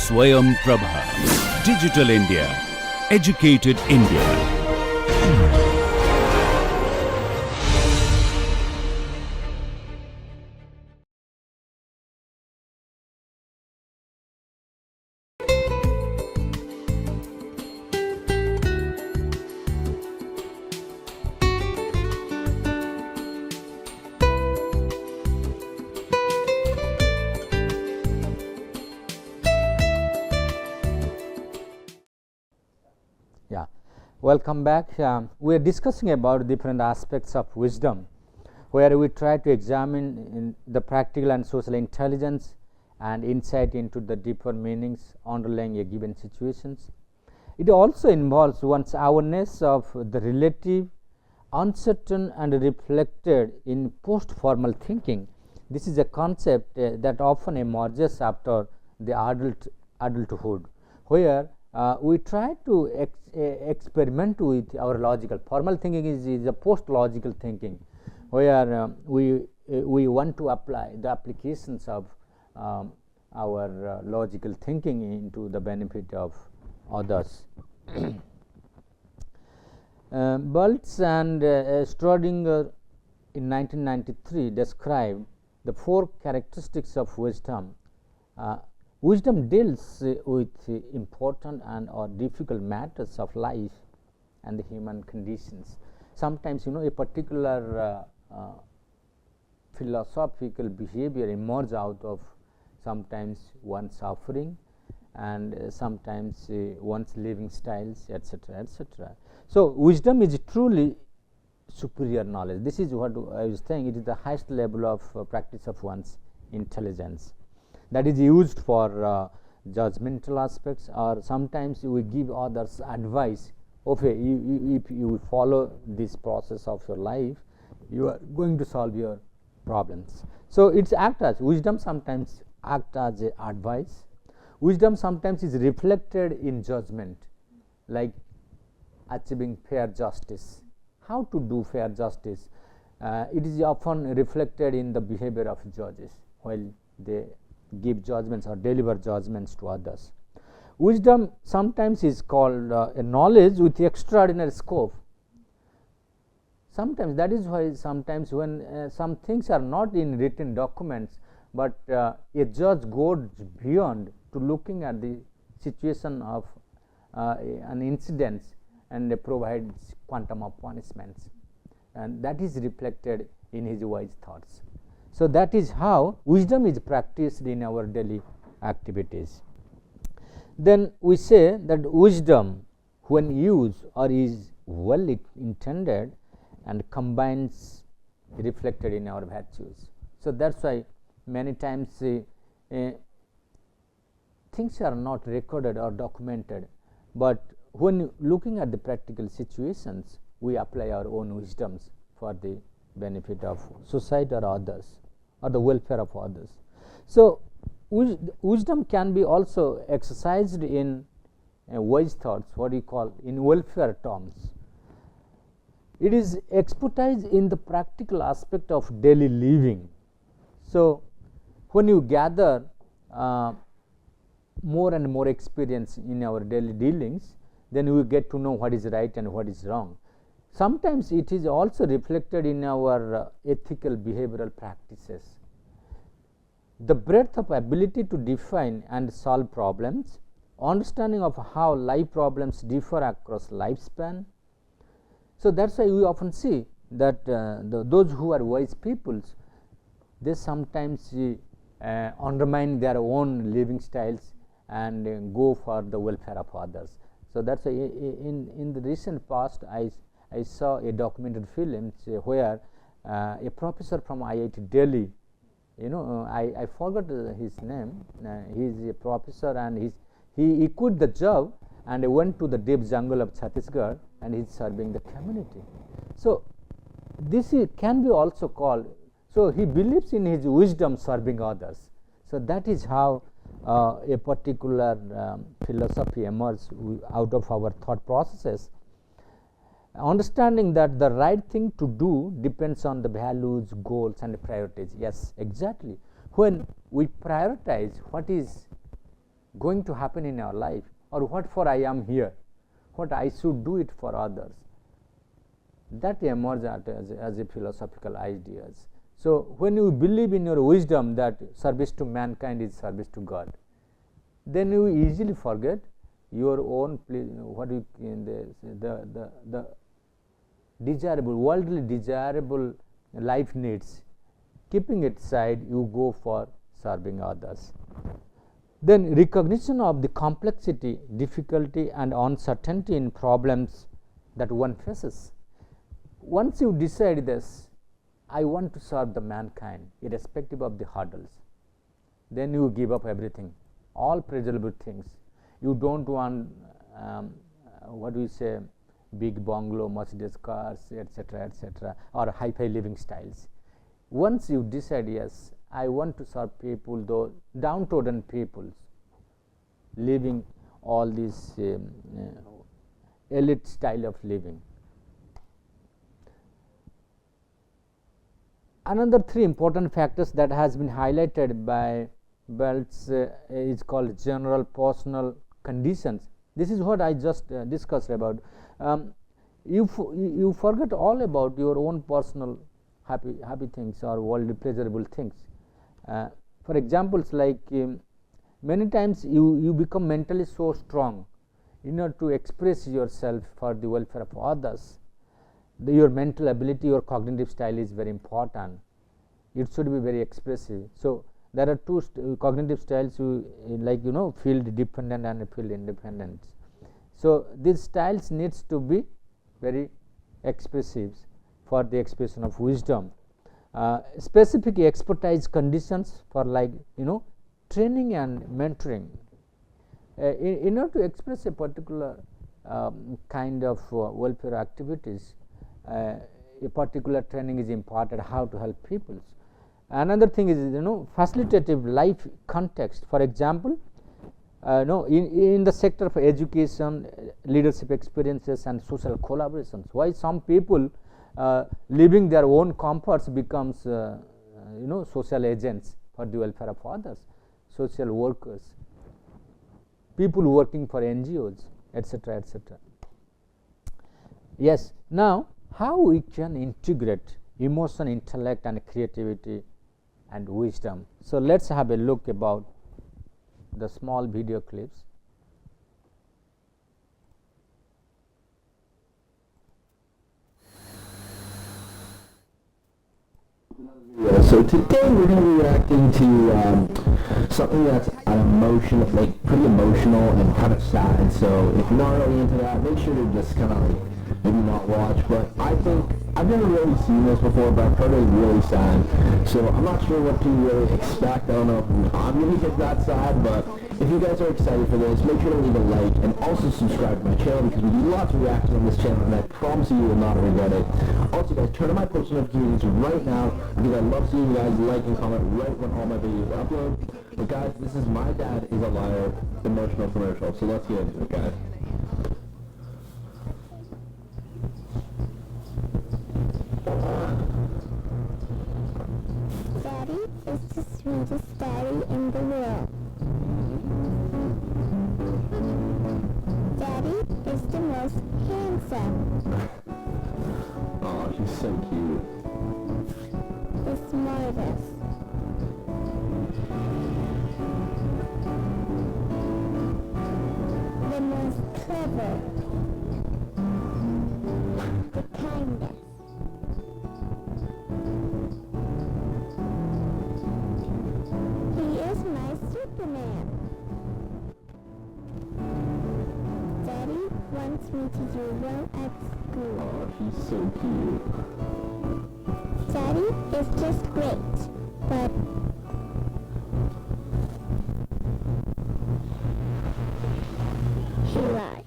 Swayam Prabha. Digital India. Educated India. Welcome back. We are discussing about different aspects of wisdom, where we try to examine the practical and social intelligence and insight into the deeper meanings underlying a given situations. It also involves one's awareness of the relative, uncertain and reflected in post-formal thinking. This is a concept that often emerges after the adulthood, where we try to experiment with our logical. Formal thinking is a post-logical thinking, where we want to apply the applications of our logical thinking into the benefit of others. Bultz and Schrödinger in 1993 described the 4 characteristics of wisdom. Wisdom deals with important and or difficult matters of life and the human conditions. Sometimes, a particular philosophical behavior emerges out of sometimes one's suffering and sometimes one's living styles, etc., etc. So, wisdom is truly superior knowledge. This is what I was saying. It is the highest level of practice of one's intelligence that is used for judgmental aspects, or sometimes we give others advice. Okay, if you follow this process of your life, you are going to solve your problems. So, it's act as wisdom sometimes act as a advice. Wisdom sometimes is reflected in judgment, like achieving fair justice. How to do fair justice? It is often reflected in the behavior of judges while they give judgments or deliver judgments to others. Wisdom sometimes is called a knowledge with extraordinary scope. Sometimes that is why sometimes when some things are not in written documents, but a judge goes beyond to looking at the situation of an incident and provides quantum of punishments, and that is reflected in his wise thoughts. So, that is how wisdom is practiced in our daily activities. Then we say that wisdom, when used or is well intended and combines, reflected in our virtues. So, that is why many times things are not recorded or documented, but when looking at the practical situations, we apply our own wisdoms for the benefit of society or others, or the welfare of others. So, wisdom can be also exercised in wise thoughts, what we call in welfare terms. It is expertise in the practical aspect of daily living. So, when you gather more and more experience in our daily dealings, then we get to know what is right and what is wrong. Sometimes it is also reflected in our ethical behavioral practices. The breadth of ability to define and solve problems, understanding of how life problems differ across lifespan. So, that is why we often see that those who are wise peoples, they sometimes undermine their own living styles and go for the welfare of others. So, that is why in the recent past I saw a documented film where a professor from IIT Delhi, I forgot his name, he is a professor and he quit the job and went to the deep jungle of Chhattisgarh and he is serving the community. So, this can be also called, so he believes in his wisdom serving others. So, that is how a particular philosophy emerges out of our thought processes. Understanding that the right thing to do depends on the values, goals and priorities. Yes, exactly. When we prioritize what is going to happen in our life, or what for I am here, what I should do it for others. That emerges as a philosophical ideas. So when you believe in your wisdom that service to mankind is service to God, then you easily forget your own what you the desirable, worldly desirable life needs. Keeping it aside, you go for serving others. Then recognition of the complexity, difficulty and uncertainty in problems that one faces. Once you decide this, I want to serve the mankind irrespective of the hurdles, then you give up everything, all pleasurable things. You don't want what we say, big bungalow, Mercedes cars, etc., or hi-fi living styles. Once you decide, yes, I want to serve people, those downtrodden peoples, living all this elite style of living. Another three important factors that has been highlighted by Belts is called general personal conditions. This is what I just discussed about. You forget all about your own personal happy things or worldly pleasurable things. For examples, like many times you become mentally so strong in order to express yourself for the welfare of others. Your mental ability, your cognitive style is very important. It should be very expressive. So there are two cognitive styles, like field dependent and field independent. So these styles needs to be very expressive for the expression of wisdom. Specific expertise conditions for, like training and mentoring. In order to express a particular kind of welfare activities, a particular training is imparted how to help people. Another thing is facilitative life context. For example, in the sector of education, leadership experiences and social collaborations. Why some people leaving their own comforts becomes social agents for the welfare of others, social workers, people working for NGOs, etc., etc. Yes. Now, how we can integrate emotion, intellect and creativity and wisdom. So let's have a look about the small video clips. So today we're going to be reacting to something that's an emotional, like pretty emotional and kind of sad. So if you're not really into that, make sure to just kind of like maybe not watch. But I think I've never really seen this before, but I've heard it's really sad. So I'm not sure what to really expect. I don't know if I'm going to get that sad, but if you guys are excited for this, make sure to leave a like and also subscribe to my channel, because we do lots of reactions on this channel and I promise you will not regret it. Also guys, turn on my post notifications right now, because I love seeing you guys like and comment right when all my videos upload. But guys, this is My Dad is a Liar emotional commercial, so let's get into it, guys. Daddy is the sweetest daddy in the world. Daddy is the most handsome, Oh, she's so cute. the smartest, the most clever, the kindest. He is my Superman. Daddy wants me to do well at school. Oh, she's so cute. Daddy is just great, but he lies.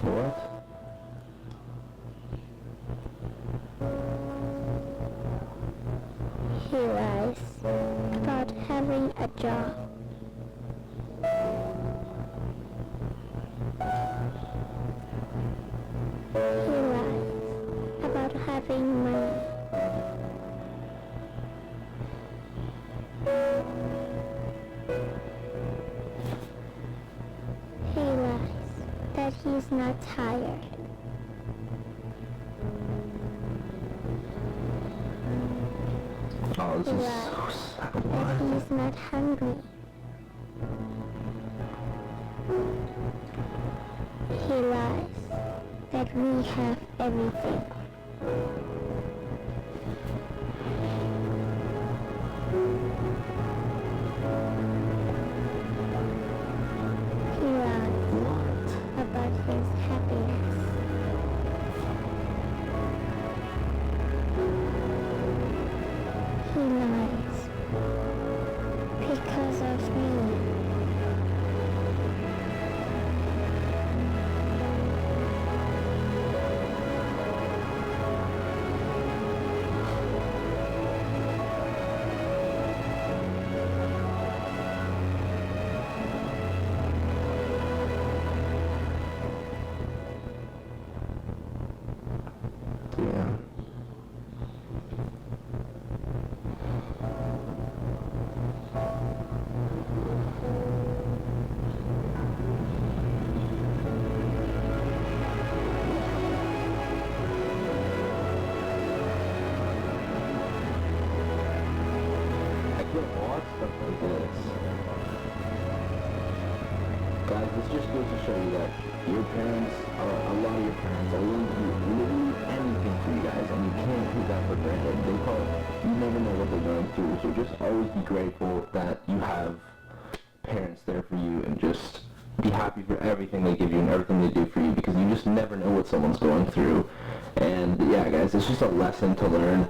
What? He lies about having a job. He lies having money. He lies that he's not tired. Oh, this He is lies so sad. that Why? he's not hungry. He lies that we have everything. He lies What? about his happiness. He lies because of me. Yeah. I can't watch stuff like this. Guys, this just goes to show you that your parents, a lot of your parents are willing to do literally anything for you guys, and you can't take that for granted. You never know what they're going through, so just always be grateful that you have parents there for you, and just be happy for everything they give you and everything they do for you, because you just never know what someone's going through. And yeah, guys, it's just a lesson to learn.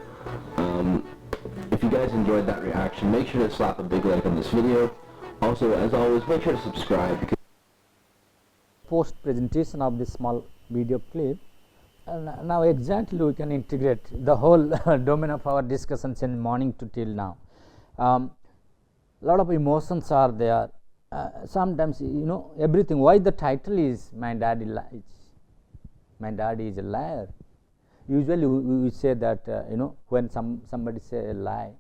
If you guys enjoyed that reaction, make sure to slap a big like on this video. Also, as always, make sure to subscribe, because Post presentation of this small video clip, now exactly we can integrate the whole domain of our discussions in morning to till now. Lot of emotions are there. Sometimes, you know, everything. Why the title is "My Daddy Lies"? My daddy is a liar. Usually we say that you know, when somebody say a lie,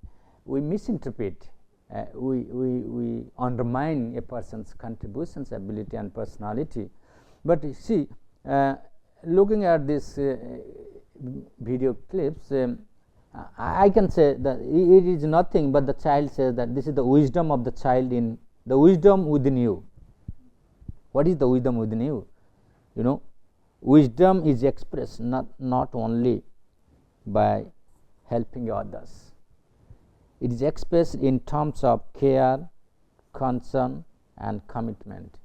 we misinterpret. We undermine a person's contributions, ability, and personality. But you see, looking at this video clips, I can say that it is nothing but the child says that this is the wisdom of the child, in the wisdom within you. What is the wisdom within you? You know, wisdom is expressed not only by helping others. It is expressed in terms of care, concern, and commitment.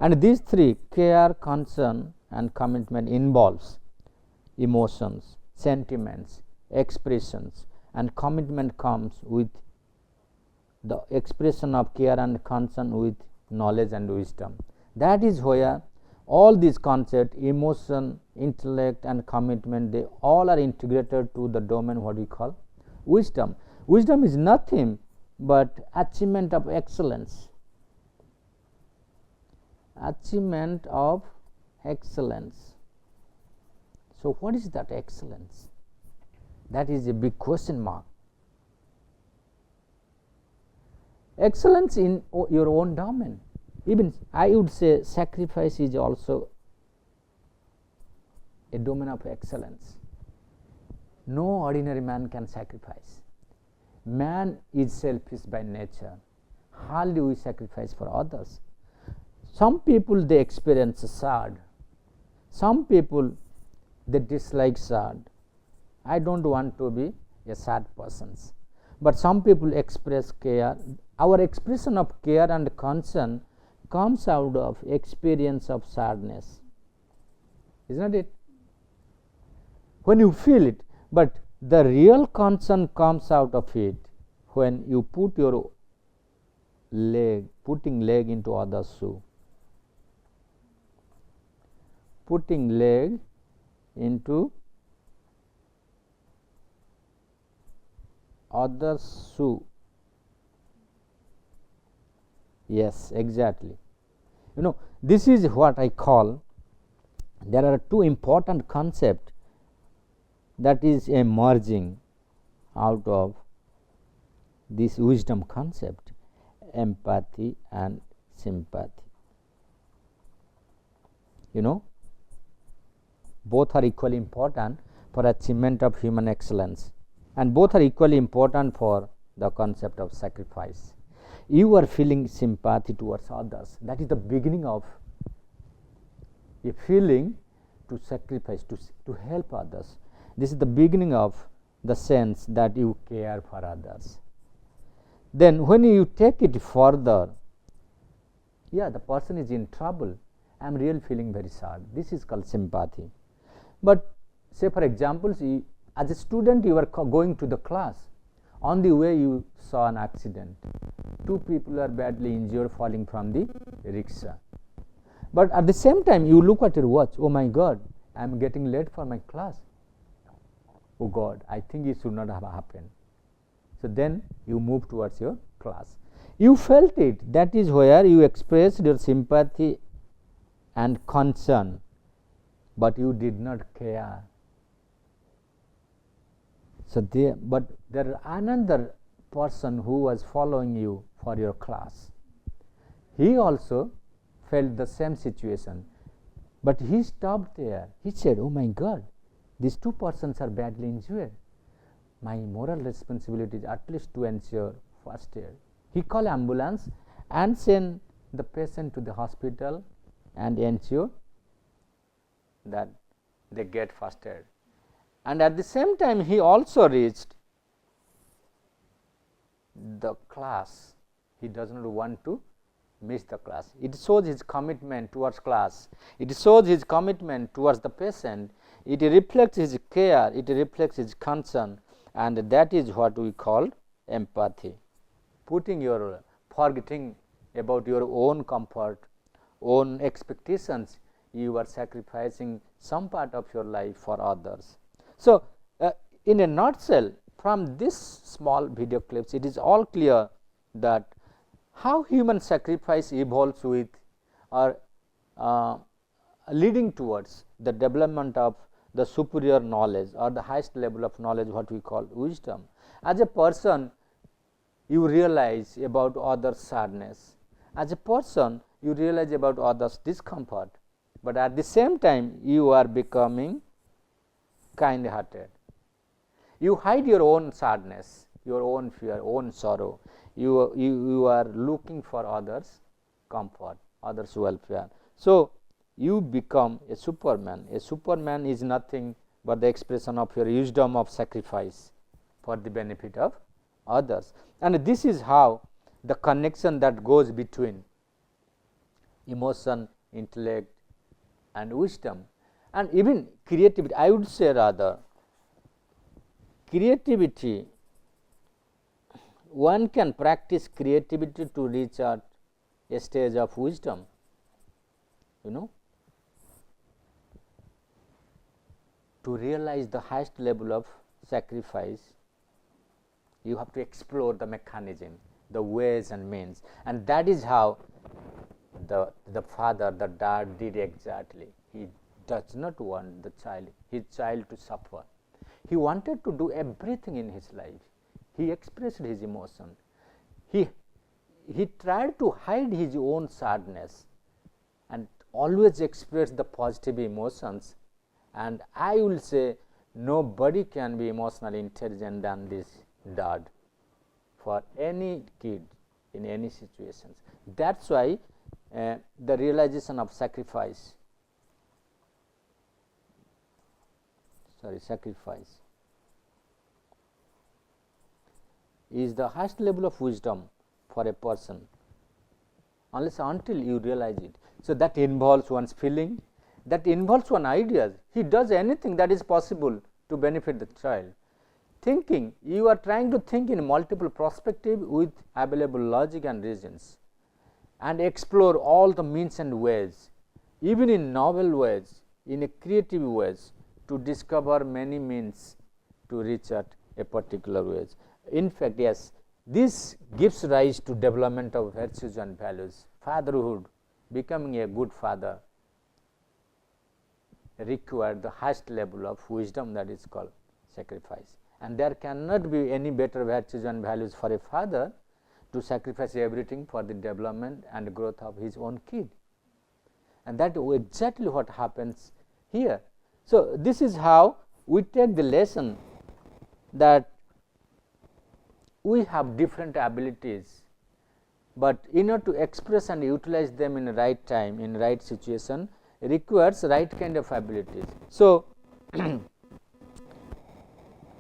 And these three, care, concern, and commitment, involves emotions, sentiments, expressions, and commitment comes with the expression of care and concern with knowledge and wisdom. That is where all these concepts, emotion, intellect, and commitment, they all are integrated to the domain what we call wisdom. Wisdom is nothing but achievement of excellence. Achievement of excellence. So what is that excellence? That is a big question mark. Excellence in your own domain. Even I would say sacrifice is also a domain of excellence. No ordinary man can sacrifice. Man is selfish by nature. Hardly we sacrifice for others. Some people, they experience sad. Some people, they dislike sad. I don't want to be a sad person. But some people express care. Our expression of care and concern comes out of experience of sadness. Isn't it? When you feel it, but the real concern comes out of it when you put your putting leg into other's shoe. Putting leg into other's shoe. Yes, exactly. You know, this is what I call, there are two important concepts that is emerging out of this wisdom concept, empathy and sympathy. You know, both are equally important for achievement of human excellence, and both are equally important for the concept of sacrifice. You are feeling sympathy towards others, that is the beginning of a feeling to sacrifice, to help others. This is the beginning of the sense that you care for others. Then when you take it further, yeah, the person is in trouble, I am really feeling very sad, this is called sympathy. But say for example, as a student you are going to the class, on the way you saw an accident, two people are badly injured falling from the rickshaw, but at the same time you look at your watch, oh my God, I am getting late for my class, oh God, I think it should not have happened. So then you move towards your class. You felt it, that is where you expressed your sympathy and concern, but you did not care. So but there is another person who was following you for your class. He also felt the same situation, but he stopped there. He said, oh my God, these two persons are badly injured. My moral responsibility is at least to ensure first aid. He called ambulance and sent the patient to the hospital and ensure that they get first aid. And at the same time he also reached the class. He does not want to miss the class. It shows his commitment towards class. It shows his commitment towards the patient. It reflects his care. It reflects his concern, and that is what we call empathy. Forgetting about your own comfort, own expectations, you are sacrificing some part of your life for others. So, in a nutshell, from this small video clips, it is all clear that how human sacrifice evolves with or leading towards the development of the superior knowledge or the highest level of knowledge, what we call wisdom. As a person, you realize about others' sadness. As a person, you realize about others' discomfort, but at the same time you are becoming kind-hearted. You hide your own sadness, your own fear, own sorrow. You are looking for others' comfort, others' welfare. So, you become a Superman. A Superman is nothing but the expression of your wisdom of sacrifice for the benefit of others. And this is how the connection that goes between emotion, intellect and wisdom, and even creativity. I would say rather, creativity, one can practice creativity to reach at a stage of wisdom, you know, to realize the highest level of sacrifice. You have to explore the mechanism, the ways and means, and that is how the father, the dad did exactly. He does not want his child to suffer. He wanted to do everything in his life. He expressed his emotion. He tried to hide his own sadness and always express the positive emotions. And I will say nobody can be emotionally intelligent than this dad for any kid in any situations. That's why the realization of sacrifice is the highest level of wisdom for a person, until you realize it. So, that involves one's feeling, that involves one's ideas. He does anything that is possible to benefit the child. Thinking, you are trying to think in multiple perspectives with available logic and reasons, and explore all the means and ways, even in novel ways, in a creative ways, to discover many means to reach at a particular ways. In fact, yes, this gives rise to development of virtues and values. Fatherhood, becoming a good father, require the highest level of wisdom, that is called sacrifice, and there cannot be any better virtues and values for a father to sacrifice everything for the development and growth of his own kid, and that is exactly what happens here. So, this is how we take the lesson that we have different abilities, but in order to express and utilize them in the right time, in right situation, requires right kind of abilities. So,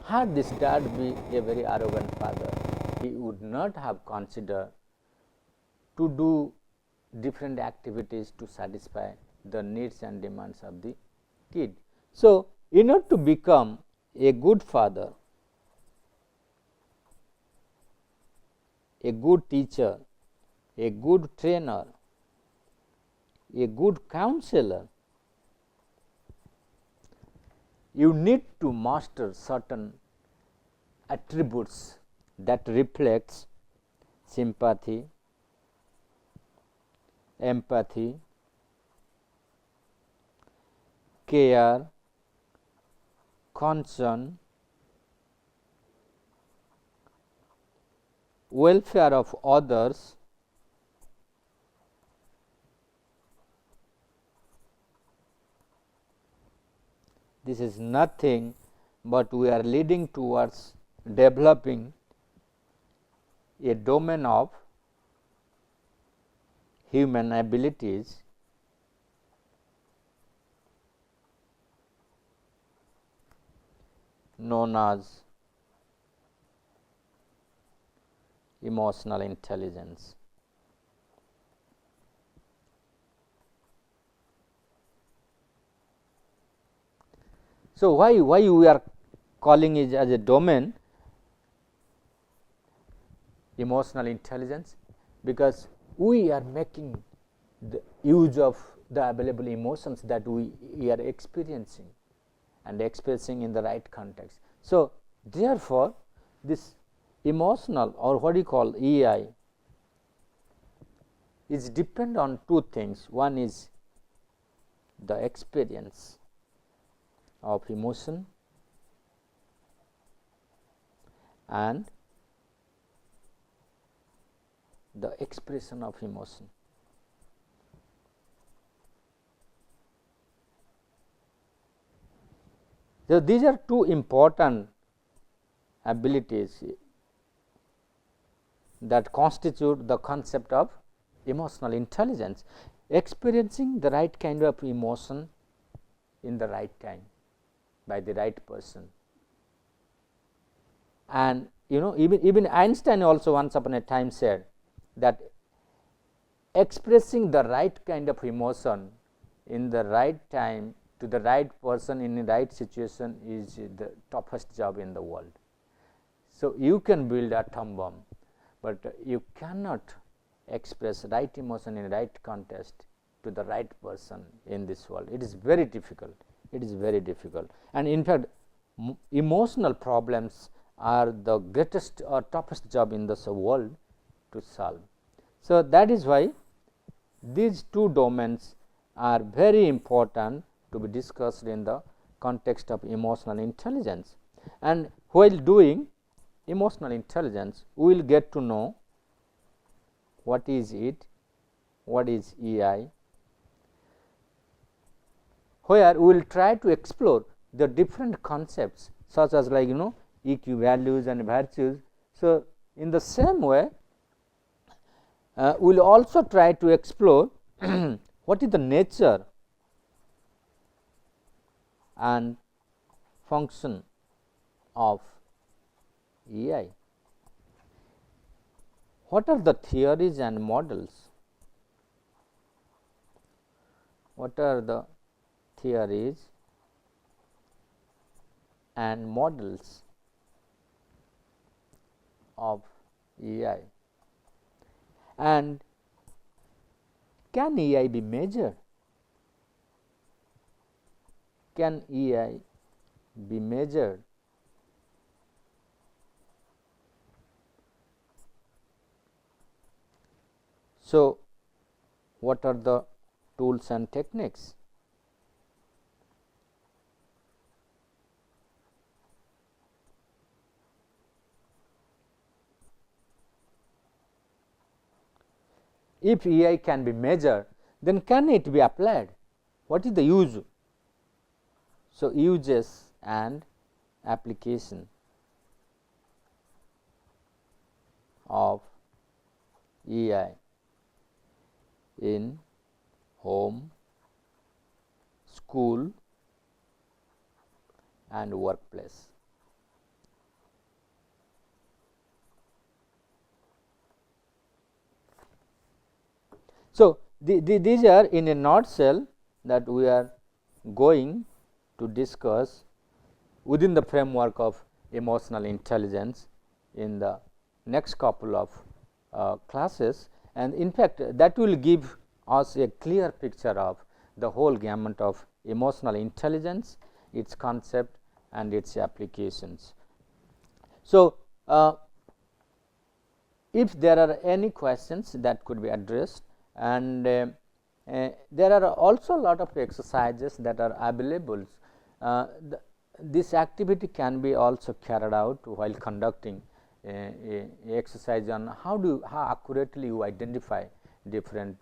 had this dad be a very arrogant father, he would not have considered to do different activities to satisfy the needs and demands of the kid. So, in order to become a good father, a good teacher, a good trainer, a good counselor, you need to master certain attributes that reflects sympathy, empathy, care, concern, welfare of others, this is nothing but we are leading towards developing a domain of human abilities known as emotional intelligence. So, why we are calling it as a domain emotional intelligence? Because we are making the use of the available emotions that we are experiencing and expressing in the right context. So, therefore, this emotional or what you call EI is depend on two things. One is the experience of emotion and the expression of emotion. So, these are two important abilities that constitute the concept of emotional intelligence, experiencing the right kind of emotion in the right time by the right person. And even Einstein also once upon a time said that expressing the right kind of emotion in the right time to the right person in the right situation is the toughest job in the world. So, you can build an atom bomb, but you cannot express right emotion in right context to the right person in this world. It is very difficult. It is very difficult, and in fact, emotional problems are the greatest or toughest job in this world to solve. So, that is why these two domains are very important to be discussed in the context of emotional intelligence. And while doing emotional intelligence, we will get to know what is it, what is EI, where we will try to explore the different concepts such as like EQ values and virtues. So, in the same way, we will also try to explore what is the nature and function of EI. What are the theories and models? What are the theories and models of EI, and can EI be measured? Can EI be measured? So, what are the tools and techniques? if EI can be measured, then can it be applied? What is the use? So, uses and application of EI in home, school and workplace. So, these are in a nutshell that we are going to discuss within the framework of emotional intelligence in the next couple of classes, and in fact, that will give us a clear picture of the whole gamut of emotional intelligence, its concept and its applications. So, if there are any questions that could be addressed, and there are also a lot of exercises that are available. This activity can be also carried out while conducting a exercise on how accurately you identify different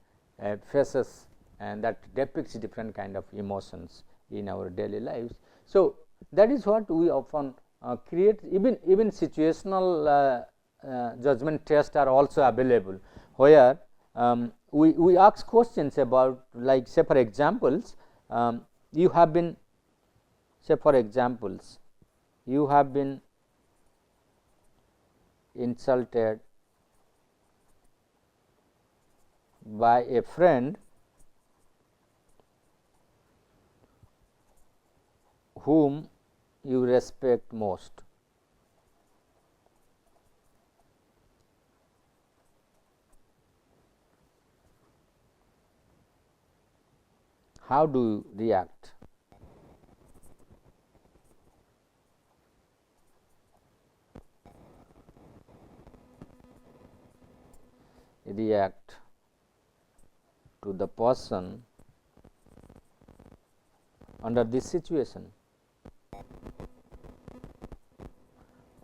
faces and that depicts different kind of emotions in our daily lives. So, that is what we often create. Even situational judgment tests are also available, where we ask questions about, like, say for examples, you have been insulted by a friend whom you respect most. How do you react? React to the person under this situation.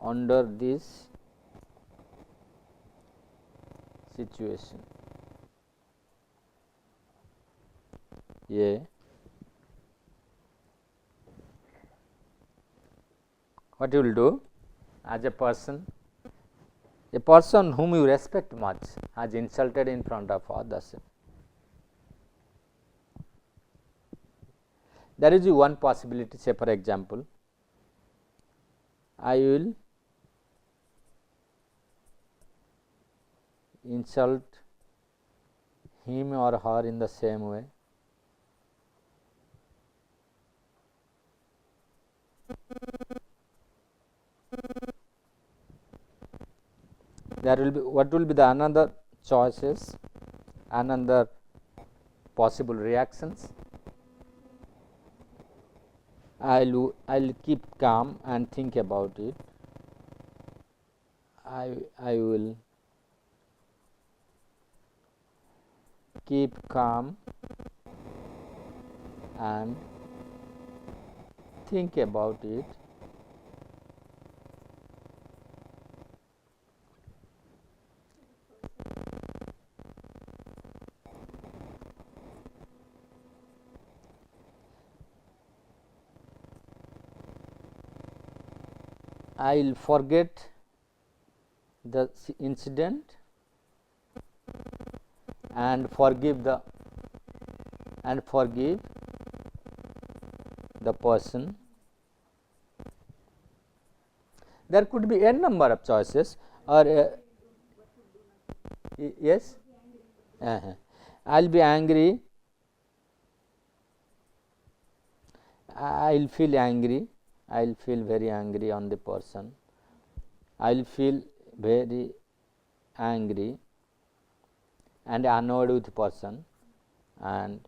Under this situation, what you will do as a person whom you respect much has insulted in front of others. There is one possibility. Say for example, I will insult him or her in the same way. There will be, what will be the another choices, another possible reactions? I'll keep calm and think about it. I will keep calm and think about it. I will forget the incident and forgive the person. There could be n number of choices, or yes, I will be angry. I will feel angry. I will feel very angry on the person. I will feel very angry and annoyed with the person and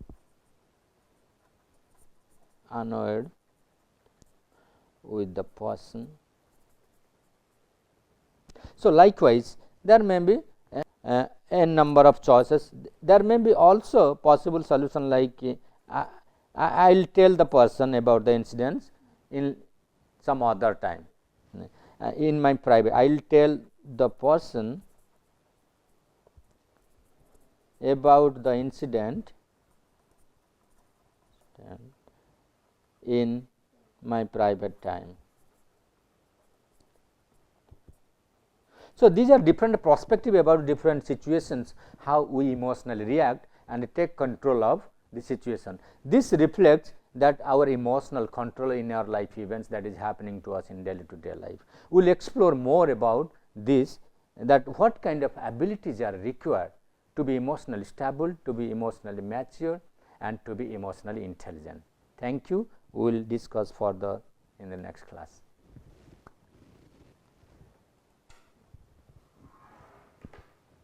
annoyed with the person. So, likewise, there may be a number of choices. There may be also possible solution, like I will tell the person about the incidents in some other time, in my private. I will tell the person about the incident in my private time. So, these are different perspective about different situations, how we emotionally react and take control of the situation. This reflects that our emotional control in our life events that is happening to us in daily to day life. We will explore more about this, that what kind of abilities are required to be emotionally stable, to be emotionally mature and to be emotionally intelligent. Thank you. We will discuss further in the next class.